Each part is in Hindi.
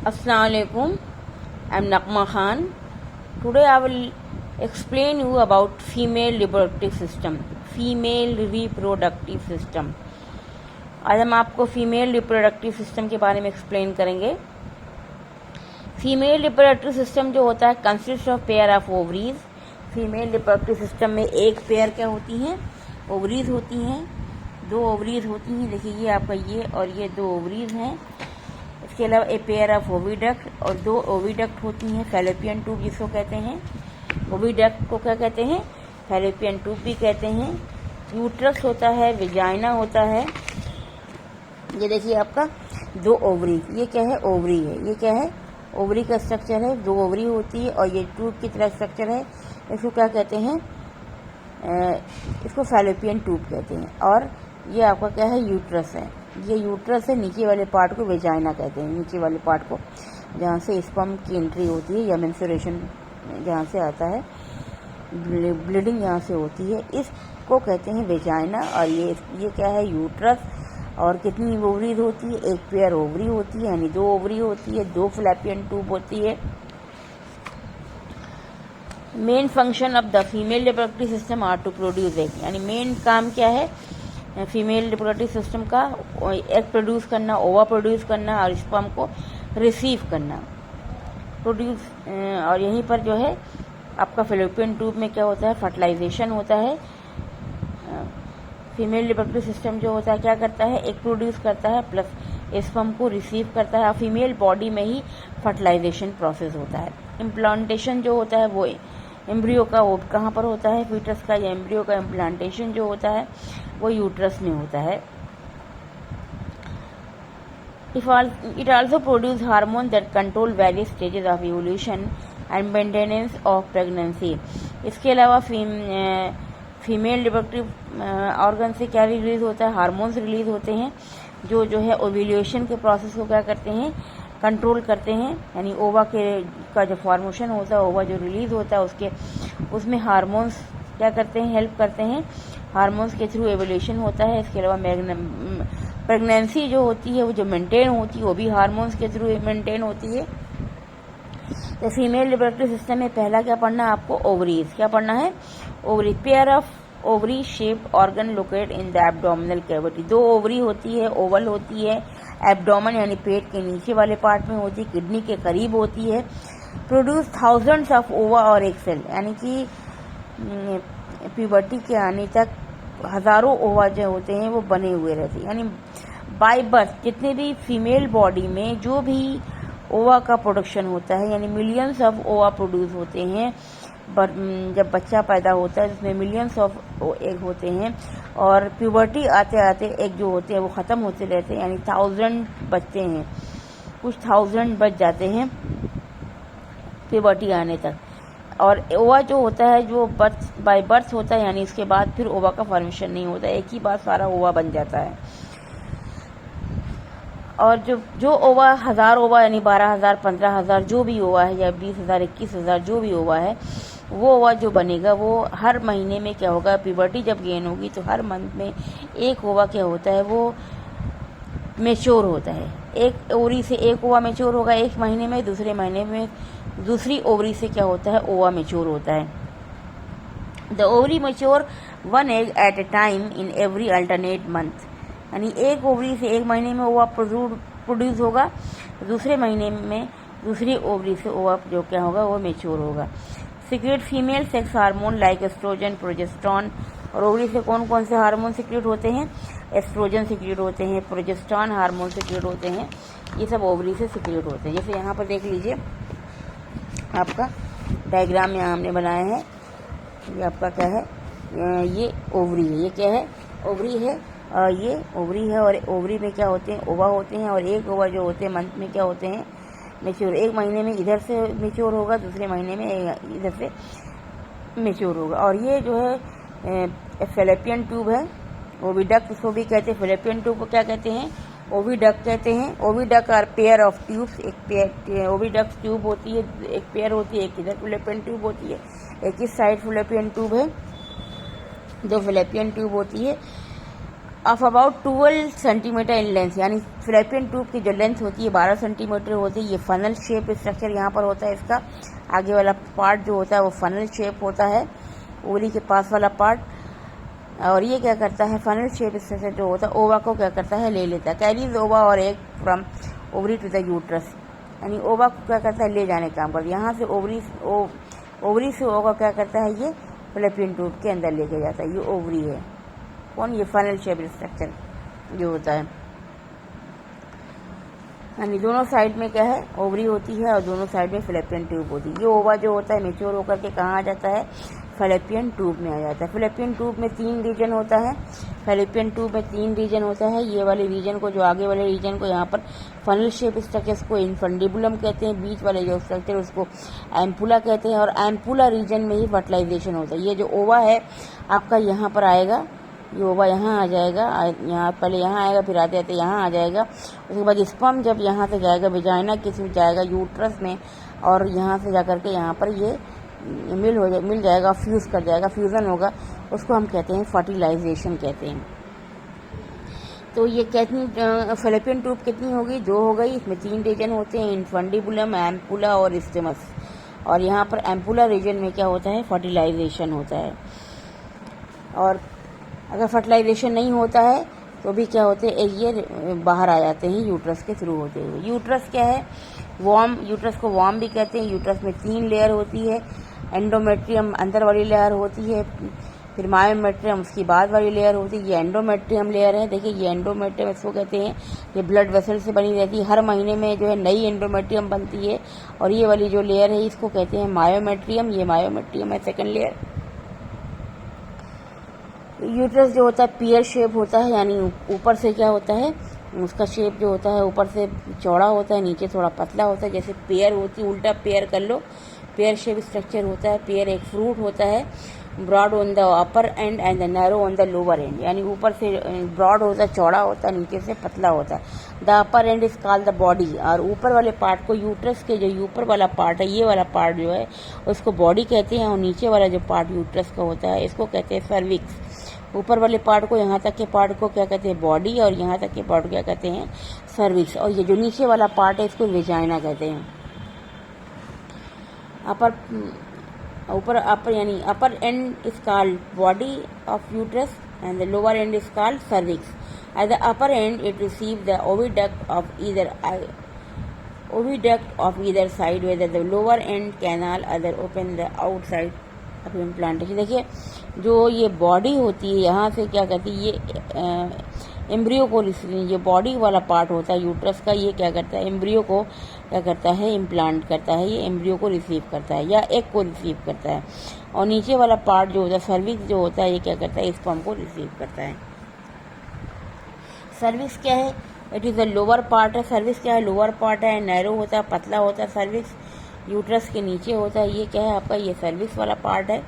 Assalamualaikum. I'm Naqma Khan. Today I will explain you about female reproductive system. Female reproductive system. आज हम आपको फीमेल रिप्रोडक्टिव सिस्टम के बारे में एक्सप्लेन करेंगे. फीमेल रिप्रोडक्टिव सिस्टम जो होता है consist of pair of ovaries. Female reproductive system में एक पेयर क्या होती हैं? ओवरीज होती हैं. दो ओवरीज होती हैं. देखिए ये आपका ये और ये दो ओवरीज हैं. इसके अलावा ए पेयर ऑफ ओविडक्ट और दो ओविडक्ट होती हैं. फैलोपियन ट्यूब जिसको कहते हैं. ओविडक्ट को क्या कहते हैं? फैलोपियन ट्यूब भी कहते हैं. यूट्रस होता है, विजाइना होता है. ये देखिए आपका दो ओवरी. ये क्या है? ओवरी है. ये क्या है? ओवरी का स्ट्रक्चर है. दो ओवरी होती है और ये ट्यूब की तरह स्ट्रक्चर है. इसको क्या कहते हैं? इसको फैलोपियन ट्यूब कहते हैं. और ये आपका क्या है? यूट्रस है. ये यूट्रस है. नीचे वाले पार्ट को वेजाइना कहते हैं. नीचे वाले पार्ट को जहाँ से स्पर्म की एंट्री होती है या मेंस्ट्रुएशन जहाँ से आता है, ब्लीडिंग यहाँ से होती है, इसको कहते हैं वेजाइना. और ये क्या है? यूट्रस. और कितनी ओवरीज होती है? एक पेयर ओवरी होती है, यानी दो ओवरी होती है. दो फैलोपियन ट्यूब होती है. Main function of the female reproductive system are to produce egg. यानी मेन काम क्या है फीमेल रिप्रोडक्टिव सिस्टम का? एग प्रोड्यूस करना, ओवा प्रोड्यूस करना और स्पर्म को रिसीव करना, प्रोड्यूस. और यहीं पर जो है आपका फैलोपियन ट्यूब में क्या होता है? फर्टिलाइजेशन होता है. फीमेल रिप्रोडक्टिव सिस्टम जो होता है क्या करता है? एग प्रोड्यूस करता है प्लस स्पर्म को रिसीव करता है. और फीमेल बॉडी में ही फर्टिलाइजेशन प्रोसेस होता है. इम्प्लांटेशन जो होता है वो एम्ब्रियो का वो कहाँ पर होता है? फीटस का या एम्ब्रियो का इम्प्लांटेशन जो होता है वो यूट्रस में होता है. It also produces hormones that control various stages of evolution and maintenance of pregnancy. इसके अलावा फीमेल रिप्रोडक्टिव ऑर्गन से क्या रिलीज होता है? हार्मोन्स रिलीज होते हैं जो है ओव्यूलेशन के प्रोसेस को क्या करते हैं? कंट्रोल करते हैं. यानी ओवा का जो फॉर्मेशन होता है, ओवा जो रिलीज होता है उसमें हार्मोन्स क्या करते हैं? हेल्प करते हैं. हार्मोन्स के थ्रू एवोल्यूशन होता है. इसके अलावा प्रेगनेंसी जो होती है वो जो मेंटेन होती है वो भी हार्मोन्स के थ्रू मेंटेन होती है. तो फीमेल रिप्रोडक्टिव सिस्टम में पहला क्या पढ़ना है आपको? ओवरीज. क्या पढ़ना है? Ovary. Pair of ovary shape organ locate in the abdominal cavity. दो ओवरी होती है, ओवल होती है. एब्डोमेन यानी पेट के नीचे वाले पार्ट में होती है, किडनी के करीब होती है. प्रोड्यूस थाउजेंड्स ऑफ ओवा और एग सेल. यानी कि प्यूबर्टी के आने तक हजारों ओवा जो होते हैं वो बने हुए रहते हैं. यानी बाय बर्थ जितने भी फीमेल बॉडी में जो भी ओवा का प्रोडक्शन होता है, यानी मिलियंस ऑफ ओवा प्रोड्यूस होते हैं. जब बच्चा पैदा होता है उसमें मिलियंस ऑफ एग होते हैं. और प्यूबर्टी आते आते एग जो होते हैं वो ख़त्म होते रहते हैं. यानी 1000 बचते हैं, कुछ 1000 बच जाते हैं प्यूबर्टी आने तक. और ओवा जो होता है जो बाय बर्थ होता है, यानी इसके बाद फिर ओवा का फॉर्मेशन नहीं होता, एक ही बार सारा ओवा बन जाता है. और जो ओवा 1000 ओवा यानी 12,000 15,000 जो भी ओवा है या 20,000 21,000 जो भी ओवा है, वो ओवा जो बनेगा वो हर महीने में क्या होगा? प्यूबर्टी जब गेन होगी तो हर मंथ में एक ओवा क्या होता है? वो मेच्योर होता है. एक ओवरी से एक ओवा मेच्योर होगा एक महीने में. दूसरे महीने में दूसरी ओवरी से क्या होता है? ओवा मेच्योर होता है. The ovary mature one egg at a time in every alternate month. यानी एक ओवरी से एक महीने में ओवा प्रोड्यूस होगा, दूसरे महीने में दूसरी ओवरी से ओवा जो क्या होगा वो मेच्योर होगा. Secrete female sex hormone like oestrogen, progesterone. और ओवरी से कौन कौन से हार्मोन सीक्रेट होते हैं? एस्ट्रोजन सीक्रेट होते हैं, प्रोजेस्टेरॉन हार्मोन सीक्रेट होते हैं. ये सब ओवरी से सीक्रेट होते हैं. जैसे यहाँ पर देख लीजिए आपका डायग्राम यहाँ हमने बनाया है. ये आपका क्या है? ये ओवरी है. ये क्या है? ओवरी है. ये ओवरी है. और ओवरी में क्या होते हैं? ओवा होते हैं. और एक ओवा जो होते हैं मंथ में क्या होते हैं? मेच्योर. एक महीने में इधर से मेच्योर होगा, दूसरे महीने में इधर से मेच्योर होगा. और ये जो है फैलोपियन ट्यूब है. ओविडक्ट उसको भी कहते हैं. फैलोपियन ट्यूब को क्या कहते हैं? ओविडक्ट कहते हैं. Oviduct are pair of tubes. एक पेयर ओविडक्ट ट्यूब होती है, एक पेयर होती है. एक इधर फैलोपियन ट्यूब होती है, एक इस साइड फैलोपियन ट्यूब है. दो फैलोपियन ट्यूब होती है. Of about 12 centimetre in length, यानी फिलिपियन ट्यूब की जो लेंथ होती है 12 सेंटीमीटर होती है। ये फनल शेप स्ट्रक्चर यहाँ पर होता है। इसका आगे वाला पार्ट जो होता है वो फनल शेप होता है, ओवरी के पास वाला पार्ट। और ये क्या करता है, फनल शेप स्ट्रक्चर जो होता है ओवा को क्या करता है, ले लेता है। कैरीज ओवा और egg from ovary to the uterus, यानी ओवा को क्या करता है, ले जाने का काम करता है। यहाँ से ओवरी से ओवा क्या करता है, ये फिलिपियन ट्यूब के अंदर लेके जाता है। ये ओवरी है, कौन, ये फनल शेप स्ट्रक्चर जो होता है। यानी दोनों साइड में क्या है, ओवरी होती है और दोनों साइड में फिलिपियन ट्यूब होती है। ये ओवा जो होता है मेच्योर होकर के कहाँ आ जाता है, फिलिपियन ट्यूब में आ जाता है। फिलिपियन ट्यूब में 3 रीजन होता है। फिलिपियन ट्यूब में 3 रीजन होता है। ये वाले रीजन को, जो आगे वाले रीजन को यहाँ पर फनल शेप स्ट्रक्चर को इनफंडिबुलम कहते हैं। बीच वाले जो स्ट्रक्चर उसको एम्पुला कहते हैं। और एम्पुला रीजन में ही फर्टिलाइजेशन होता है। ये जो ओवा है आपका यहाँ पर आएगा, ये ओवा यहाँ आ जाएगा, यहाँ पहले यहाँ आएगा, फिर आते आते यहाँ आ जाएगा। उसके बाद स्पर्म जब यहाँ से जाएगा विजाइना किसी जाएगा यूट्रस में, और यहाँ से जाकर के यहाँ पर ये मिल जाएगा, फ्यूज़ कर जाएगा, फ्यूज़न होगा, उसको हम कहते हैं फर्टिलाइजेशन कहते हैं। तो ये कितनी फिलिपियन ट्यूब कितनी होगी, 2 हो गई। इसमें 3 रीजन होते हैं, इनफंडिबुलम, एम्पुला और स्टेमस। और यहाँ पर एम्पुला रीजन में क्या होता है, फर्टिलाइजेशन होता है। और अगर फर्टिलाइजेशन नहीं होता है तो भी क्या होते हैं, ये बाहर आ जाते हैं यूट्रस के थ्रू होते हुए। यूट्रस क्या है, वॉर्म, यूट्रस को वॉर्म भी कहते हैं। यूट्रस में 3 लेयर होती है। एंडोमेट्रियम अंदर वाली लेयर होती है, फिर मायोमेट्रियम उसकी बाद वाली लेयर होती है। ये एंडोमेट्रियम लेयर है। देखिए ये एंडोमेट्रियम इसको कहते हैं, ये ब्लड वेसल से बनी रहती है। हर महीने में जो है नई एंडोमेट्रियम बनती है। और ये वाली जो लेयर है इसको कहते हैं मायोमेट्रियम। ये मायोमेट्रियम है, सेकेंड लेयर। यूट्रस जो होता है पियर शेप होता है, यानी ऊपर से क्या होता है, उसका शेप जो होता है ऊपर से चौड़ा होता है, नीचे थोड़ा पतला होता है। जैसे पेयर होती है, उल्टा पेयर कर लो, पेयर शेप स्ट्रक्चर होता है। पेयर एक फ्रूट होता है, broad on the upper end and narrow on the lower end, यानी ऊपर से ब्रॉड होता है, चौड़ा होता है, नीचे से पतला होता है। The upper end is called the body. और ऊपर वाले पार्ट को, यूट्रस के जो ऊपर वाला पार्ट है, ये वाला पार्ट जो है उसको बॉडी कहते हैं। और नीचे वाला जो पार्ट यूट्रस का होता है इसको कहते हैं सर्विक्स। ऊपर वाले पार्ट को, यहाँ तक के पार्ट को क्या कहते हैं, बॉडी, और यहाँ तक के पार्ट को क्या कहते हैं, सर्विक्स। और ये जो नीचे वाला पार्ट है इसको वेजाइना कहते हैं। अपर यानी upper end is called body of uterus and the lower end is called cervix. At the upper end it receive the oviduct of either side, whether the lower end canal other open the outside of implantation. देखिए जो ये बॉडी होती है यहाँ से क्या करती है, ये एम्ब्रियो को, ये बॉडी वाला पार्ट होता है यूट्रस का, ये क्या करता है, एम्ब्रियो को क्या करता है, इम्प्लांट करता है। ये एम्ब्रियो को रिसीव करता है या एग को रिसीव करता है। और नीचे वाला पार्ट जो होता है सर्विक्स जो होता है, ये क्या करता है, स्पर्म को रिसीव करता है। सर्विक्स क्या है, it is the lower part है। सर्विक्स क्या है, लोअर पार्ट है, नैरो होता है, पतला होता है। सर्विक्स यूट्रस के नीचे होता है। ये क्या है आपका, ये सर्विक्स वाला पार्ट है।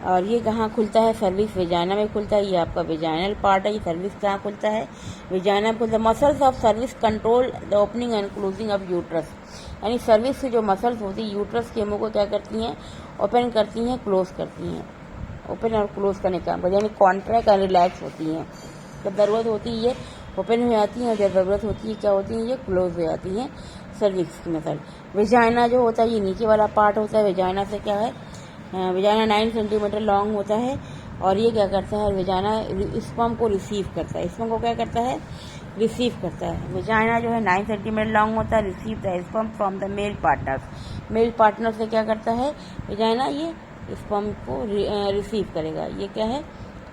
और ये कहाँ खुलता है, सर्विक्स वेजाइना में खुलता है। ये आपका वेजाइनल पार्ट है। ये सर्विक्स कहाँ खुलता है, वेजाइना में खुलता है। Muscles of cervix control the opening and closing of uterus, यानी सर्विक्स की जो मसल्स होती है यूट्रस के मुंह को क्या करती हैं, ओपन करती हैं, क्लोज करती हैं। ओपन और क्लोज करने का काम करती है, यानी कॉन्ट्रैक्ट और रिलैक्स होती हैं। जब ज़रूरत होती है ये ओपन हो जाती हैं, और जब ज़रूरत होती है क्या होती है, ये क्लोज हो जाती हैं सर्विक्स की मसल। वेजाइना जो होता है ये नीचे वाला पार्ट होता है। वेजाइना से क्या है, वेजाइना 9 सेंटीमीटर लॉन्ग होता है। और ये क्या करता है, वेजाइना स्पर्म को रिसीव करता है। स्पर्म को क्या करता है, रिसीव करता है। वेजाइना जो है 9 सेंटीमीटर लॉन्ग होता है। Receive the sperm from the male partners, male partner से क्या करता है वेजाइना, ये स्पर्म को रिसीव करेगा। ये क्या है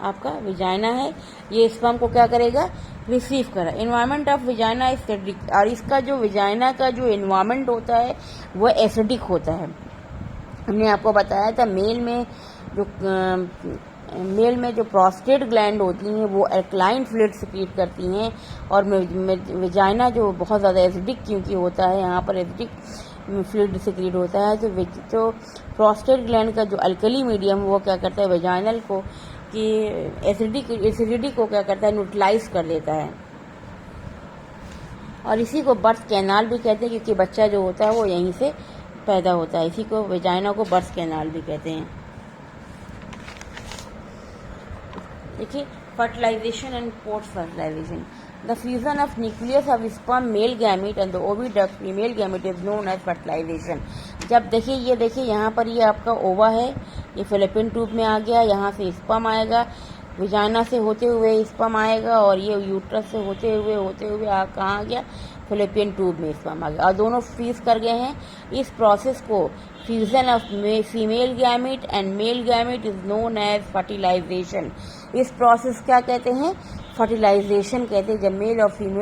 आपका वेजाइना है, ये स्पर्म को क्या करेगा, रिसीव करा। Environment of vagina is acidic, और इसका जो वेजाइना का जो इन्वायरमेंट होता है वो एसिडिक होता है। हमने आपको बताया था मेल में जो प्रोस्टेट ग्लैंड होती हैं वो एल्कलाइन फ्लूइड सिक्रीट करती हैं। और वेजाइना जो बहुत ज़्यादा एसिडिक क्योंकि होता है, यहाँ पर एसिडिक फ्लूइड सिक्रीट होता है। तो प्रोस्टेट ग्लैंड का जो अल्कली मीडियम वो क्या करता है, वेजाइनल को कि एसिडिटी को क्या करता है, न्यूट्रलाइज कर देता है। और इसी को बर्थ कैनाल भी कहते हैं, क्योंकि बच्चा जो होता है वो यहीं से पैदा होता है। इसी को वेजाइना को बर्थ कैनाल भी कहते हैं। देखिए fertilization and post-fertilization. The fusion of nucleus of sperm male gamete and the oviduct female gamete is known as fertilization. जब देखिए यहाँ पर ये आपका ओवा है, ये फेलोपियन ट्यूब में आ गया, यहाँ से स्पर्म आएगा, विजाइना से होते हुए स्पर्म आएगा और ये यूट्रस से होते हुए कहाँ आ गया, फेलोपियन ट्यूब में स्पर्म आ गया और दोनों फ्यूज कर गए हैं. इस प्रोसेस को fusion of female gamete and male gamete is known as fertilisation. इस प्रोसेस क्या कहते हैं? फर्टिलाइजेशन कहते हैं. जब मेल और फीमेल